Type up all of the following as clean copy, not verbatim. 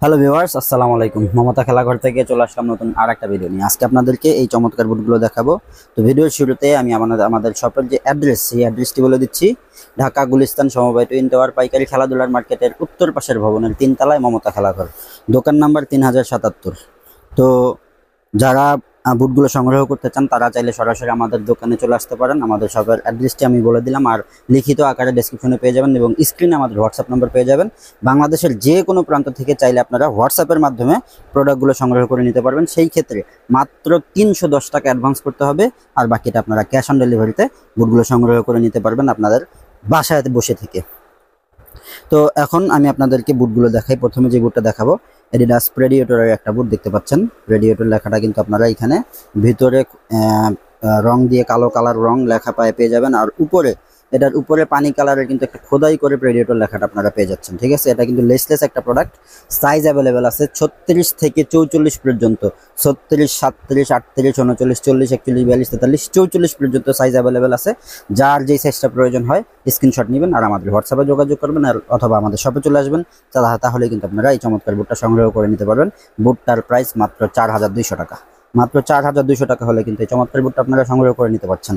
Hello viewers, আসসালামু আলাইকুম। মমতা খেলাঘর থেকে চলে আসলাম নতুন আর একটা ভিডিও নিয়ে। আজকে আপনাদেরকে এই চমৎকার বুটগুলো দেখাবো। তো ভিডিওর শুরুতে আমি আমাদের শপের যে অ্যাড্রেস, সেই অ্যাড্রেসটি বলে দিচ্ছি। ঢাকা গুলিস্তান সমবায় টুইন টাওয়ার পাইকারি খেলাধুলার মার্কেটের উত্তর পাশের ভবনের 3 তলায় মমতা খেলাঘর, দোকান নাম্বার 3077। তো যারা বুটগুলো সংগ্রহ করতে চান তারা চাইলে সরাসরি আমাদের দোকানে চলে আসতে পারেন। আমাদের শপের অ্যাড্রেসটি আমি বলে দিলাম, আর লিখিত আকারে ডেসক্রিপশনে পেয়ে যাবেন এবং স্ক্রিনে আমাদের হোয়াটসঅ্যাপ নাম্বার পেয়ে যাবেন। বাংলাদেশের যে কোনো প্রান্ত থেকে চাইলে আপনারা হোয়াটসঅ্যাপের মাধ্যমে প্রোডাক্টগুলো সংগ্রহ করে নিতে পারবেন। সেই ক্ষেত্রে মাত্র 310 টাকা অ্যাডভান্স করতে হবে, আর বাকিটা আপনারা ক্যাশ অন ডেলিভারিতে বুটগুলো সংগ্রহ করে নিতে পারবেন আপনাদের বাসায় বসে থেকে। তো এখন আমি আপনাদেরকে বুটগুলো দেখাই। প্রথমে যে বুটটা দেখাবো, এডিডাস প্রেডিয়েটরের একটা বুট দেখতে পাচ্ছেন। প্রেডিয়েটর লেখাটা কিন্তু আপনারা এখানে ভিতরে রং দিয়ে কালো কালার রং লেখা পেয়ে যাবেন, আর এটার উপরে পানি কালারের কিন্তু একটা খোদাই করে প্রেডিয়েটর লেখাটা আপনারা পেয়ে যাচ্ছেন। ঠিক আছে, এটা কিন্তু লেসলেস একটা প্রোডাক্ট। সাইজ অ্যাভেলেবেল আছে 36 থেকে 44 পর্যন্ত। 36, 37, 38, 39, 40, 41, 42, 43, 44 পর্যন্ত সাইজ অ্যাভেলেবেল আছে। যার যেই সাইজটা প্রয়োজন হয় স্ক্রিনশট নেবেন আর আমাদের হোয়াটসঅ্যাপে যোগাযোগ করবেন, আর অথবা আমাদের শপে চলে আসবেন। তাহলে কিন্তু আপনারা এই চমৎকার বুটটা সংগ্রহ করে নিতে পারবেন। বুটটার প্রাইস মাত্র 4200 টাকা। মাত্র 4200 টাকা হলে কিন্তু এই চমৎকার বুটটা আপনারা সংগ্রহ করে নিতে পারছেন।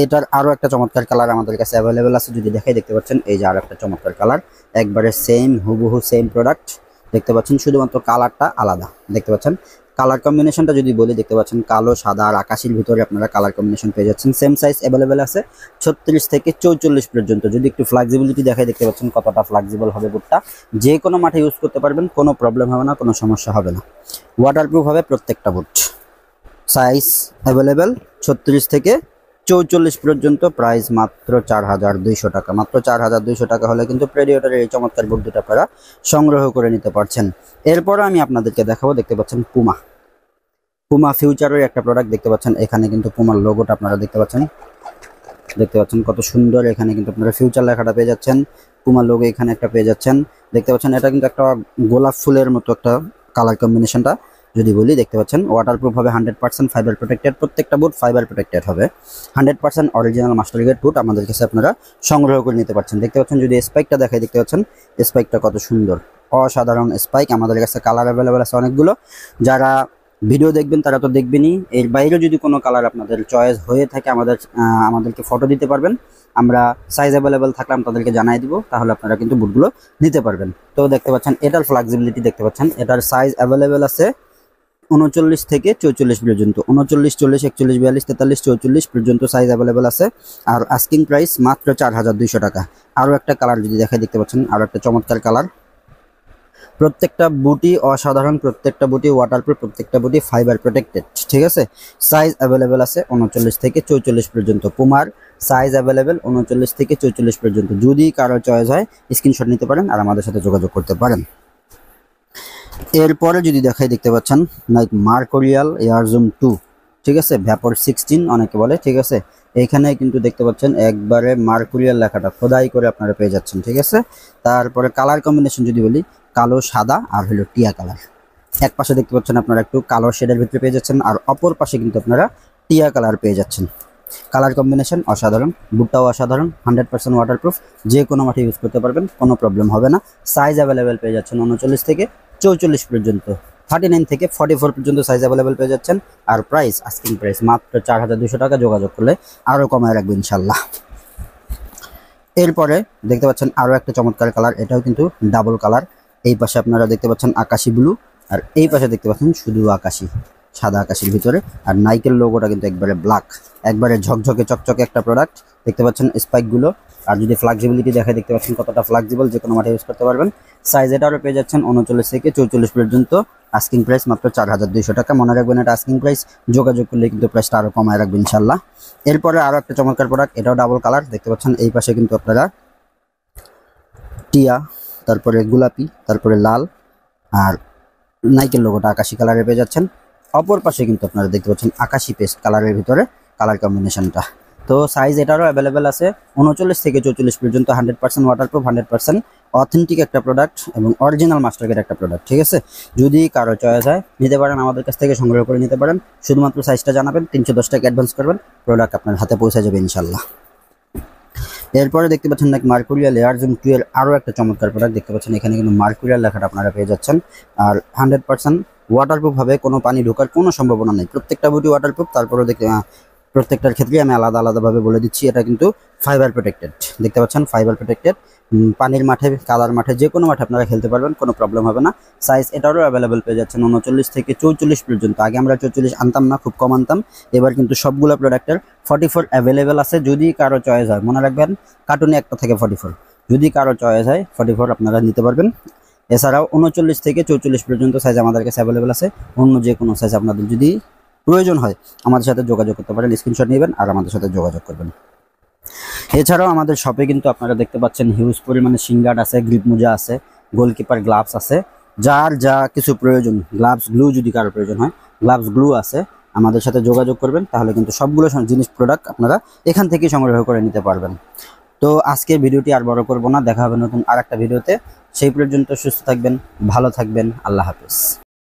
এটার আরো একটা চমৎকার কালার আমাদের কাছে অ্যাভেলেবেল আছে, যদি দেখাই দেখতে পাচ্ছেন। এই যে আরো একটা চমৎকার কালার, একবারে সেম হুবহু সেম প্রোডাক্ট দেখতে পাচ্ছেন, শুধুমাত্র কালারটা আলাদা দেখতে পাচ্ছেন। কালার কম্বিনেশনটা যদি বলি, দেখতে পাচ্ছেন কালো, সাদা আর আকাশির ভিতরে আপনারা কালার কম্বিনেশন পেয়ে যাচ্ছেন। সেম সাইজ অ্যাভেলেবেল আছে 36 থেকে 44 পর্যন্ত। যদি একটু ফ্লেক্সিবিলিটি দেখাই, দেখতে পাচ্ছেন কতটা ফ্লেক্সিবল হবে বুটটা। যে কোনো মাঠে ইউজ করতে পারবেন, কোনো প্রবলেম হবে না, কোনো সমস্যা হবে না। ওয়াটারপ্রুফ হবে প্রত্যেকটা বুট। সাইজ অ্যাভেলেবেল 36 থেকে 44 পর্যন্ত। প্রাইস মাত্র 4200 টাকা। মাত্র 4200 টাকা হলে কিন্তু প্রেডিয়েটরের এই চমৎকার বুট দুটো আপনারা সংগ্রহ করে নিতে পারছেন। এরপর আমি আপনাদেরকে দেখাবো, দেখতে পাচ্ছেন পুমা ফিউচারের একটা প্রোডাক্ট দেখতে পাচ্ছেন। এখানে কিন্তু পুমার লোগোটা আপনারা দেখতে পাচ্ছেন কত সুন্দর। এখানে কিন্তু আপনারা ফিউচার লেখাটা পেয়ে যাচ্ছেন, পুমার লোগো এখানে একটা পেয়ে যাচ্ছেন দেখতে পাচ্ছেন। এটা কিন্তু একটা গোলাপ ফুলের মতো একটা কালার কম্বিনেশনটা যদি বলি, দেখতে পাচ্ছেন। ওয়াটারপ্রুফ হবে 100%, ফাইবার প্রোটেক্টেড। প্রত্যেকটা বুট ফাইবার প্রোটেক্টেড হবে। 100% অরিজিনাল মাস্টার গ্রেড বুট আমাদের কাছে আপনারা সংগ্রহ করে নিতে পারছেন। দেখতে পাচ্ছেন, যদি স্পাইকটা দেখাই, দেখতে পাচ্ছেন স্পাইকটা কত সুন্দর, অসাধারণ স্পাইক। আমাদের কাছে কালার অ্যাভেলেবেল আছে অনেকগুলো। যারা ভিডিও দেখবেন তারা তো দেখবেনই, এর বাইরে যদি কোনো কালার আপনাদের চয়েস হয়ে থাকে আমাদেরকে ফটো দিতে পারবেন। আমরা সাইজ অ্যাভেলেবেল থাকলে আপনাদেরকে জানাই দিব, তাহলে আপনারা কিন্তু বুটগুলো নিতে পারবেন। তো দেখতে পাচ্ছেন এটার ফ্লেক্সিবিলিটি দেখতে পাচ্ছেন। এটার সাইজ অ্যাভেলেবেল আছে 39 থেকে 44 পর্যন্ত। 39, 40, 41, 42, 43, 44 পর্যন্ত সাইজ অ্যাভেলেবেল আছে। আর আস্কিং প্রাইস মাত্র 4200 টাকা। আরও একটা কালার যদি দেখাই, দেখতে পাচ্ছেন আরও একটা চমৎকার কালার। প্রত্যেকটা বুটি অসাধারণ, প্রত্যেকটা বুটি ওয়াটারপ্রুফ, প্রত্যেকটা বুটি ফাইবার প্রোটেক্টেড। ঠিক আছে, সাইজ অ্যাভেলেবেল আছে 39 থেকে 44 পর্যন্ত। পুমার সাইজ অ্যাভেলেবেল 39 থেকে 44 পর্যন্ত। যদি কারো চয়েস হয় স্ক্রিনশট নিতে পারেন আর আমাদের সাথে যোগাযোগ করতে পারেন। এরপরে যদি দেখাই, দেখতে পাচ্ছেন নাইক মার্কোরিয়াল এয়ারজুম 2। ঠিক আছে, ভ্যাপর 16 অনেকে বলে। ঠিক আছে, এইখানে কিন্তু দেখতে পাচ্ছেন একবারে মার্কোরিয়াল লেখাটা খোদাই করে আপনারা পেয়ে যাচ্ছেন। ঠিক আছে, তারপরে কালার কম্বিনেশন যদি বলি, কালো, সাদা আর হলো টিয়া কালার। এক পাশে দেখতে পাচ্ছেন আপনারা একটু কালো শেডের ভিতরে পেয়ে যাচ্ছেন, আর অপর পাশে কিন্তু আপনারা টিয়া কালার পেয়ে যাচ্ছেন। কালার কম্বিনেশন অসাধারণ, বুটটাও অসাধারণ। 100% ওয়াটারপ্রুফ, যে কোনো মাঠে ইউজ করতে পারবেন, কোনো প্রবলেম হবে না। সাইজ অ্যাভেলেবেল পেয়ে যাচ্ছেন 39 থেকে 44 পর্যন্ত। 39 থেকে 44 পর্যন্ত সাইজ অ্যাভেলেবেল পেয়ে যাচ্ছেন। আর প্রাইস, আস্কিং প্রাইস মাত্র 4200 টাকা। যোগাযোগ করলে আরও কমায় রাখবেন ইনশাল্লাহ। এরপরে দেখতে পাচ্ছেন আরও একটা চমৎকার কালার, এটাও কিন্তু ডাবল কালার। এই পাশে আপনারা দেখতে পাচ্ছেন আকাশি ব্লু, আর এই পাশে দেখতে পাচ্ছেন শুধু আকাশি, সাদা আকাশির ভিতরে। আর নাইকের লোগোটা কিন্তু একবারে ব্ল্যাক, একবারে ঝকঝকে চকচকে একটা প্রোডাক্ট দেখতে পাচ্ছেন। স্পাইকগুলো আর যদি ফ্লেক্সিবিলিটি দেখে, দেখতে পাচ্ছেন কতটা ফ্লেক্সিবল, যে কোনো মাঠে ইউজ করতে পারবেন। সাইজ এটারও পেয়ে যাচ্ছেন 39 থেকে 44 পর্যন্ত। আস্কিং প্রাইস মাত্র 4200 টাকা। মনে রাখবেন এটা আস্কিং প্রাইস, যোগাযোগ করলে কিন্তু প্রাইসটা আরও কমায় রাখবেন ইনশাল্লাহ। এরপরে আরও একটা চমৎকার প্রোডাক্ট, এটাও ডাবল কালার দেখতে পাচ্ছেন। এই পাশে কিন্তু আপনারা টিয়া, তারপরে গোলাপি, তারপরে লাল আর নাইকের লোগোটা আকাশি কালারে পেয়ে যাচ্ছেন। অপর পাশে কিন্তু আপনারা দেখতে পাচ্ছেন আকাশি পেস্ট কালারের ভিতরে কালার কম্বিনেশনটা। তো সাইজ এটারও অ্যাভেলেবেল আছে 39 থেকে 44 পর্যন্ত। 100% ওয়াটারপ্রুফ, 100% অথেন্টিক একটা প্রোডাক্ট এবং অরিজিনাল মাস্টার গ্রেড একটা প্রোডাক্ট। ঠিক আছে, যদি কারো চয়েস হয় নিতে পারেন, আমাদের কাছ থেকে সংগ্রহ করে নিতে পারেন। শুধুমাত্র সাইজটা জানাবেন, 310 টাকা অ্যাডভান্স করবেন, প্রোডাক্ট আপনার হাতে পৌঁছে যাবে ইনশাল্লাহ। এরপরে দেখতে পাচ্ছেন নাকি মার্কুরিয়াল এয়ার জুম 2 এর আরও একটা চমৎকার প্রোডাক্ট দেখতে পাচ্ছেন। এখানে কিন্তু মার্কুরিয়াল লেখাটা আপনারা পেয়ে যাচ্ছেন। আর 100% ওয়াটারপ্রুফ হবে, কোনো পানি ঢোকার কোনো সম্ভাবনা নেই। প্রত্যেকটা বুটি ওয়াটারপ্রুফ। তারপরেও প্রত্যেকটার ক্ষেত্রে আমি আলাদাভাবে বলে দিচ্ছি, এটা কিন্তু ফাইবার প্রোটেক্টেড। দেখতে পাচ্ছেন ফাইবার প্রোটেক্টেড। পানির মাঠে, কাদার মাঠে, যে কোনো মাঠে আপনারা খেলতে পারবেন, কোনো প্রবলেম হবে না। সাইজ এটারও অ্যাভেলেবেল পেয়ে যাচ্ছেন 39 থেকে 44 পর্যন্ত। আগে আমরা 44 আনতাম না, খুব কম আনতাম। এবার কিন্তু সবগুলো প্রোডাক্টের 44 অ্যাভেলেবেল আছে। যদি কারো চয়েস হয়, মনে রাখবেন কার্টুনে একটা থেকে 44, যদি কারো চয়েস হয় 44 আপনারা নিতে পারবেন। এছাড়াও 39 থেকে 44 পর্যন্ত সাইজ আমাদের কাছে অ্যাভেলেবেল আছে। অন্য যে কোনো সাইজ আপনাদের যদি প্রয়োজন হয় আমাদের সাথে যোগাযোগ করতে পারেন, স্ক্রিনশট নেবেন আর আমাদের সাথে যোগাযোগ করবেন। এছাড়াও আমাদের শপে কিন্তু আপনারা দেখতে পাচ্ছেন হিউজ পরিমাণে শিংগার্ড আছে, গ্রিপ মোজা আছে, গোলকিপার গ্লাভস আছে, যার যা কিছু প্রয়োজন, গ্লাভস গ্লু যদি কারো প্রয়োজন হয় গ্লাভস গ্লু আছে। আমাদের সাথে যোগাযোগ করবেন, তাহলে কিন্তু সবগুলো জিনিস প্রোডাক্ট আপনারা এখান থেকেই সংগ্রহ করে নিতে পারবেন। তো আজকের ভিডিওটি আর বড় করব না, দেখা হবে নতুন আরেকটা ভিডিওতে। সেই পর্যন্ত সুস্থ থাকবেন, ভালো থাকবেন, আল্লাহ হাফেজ।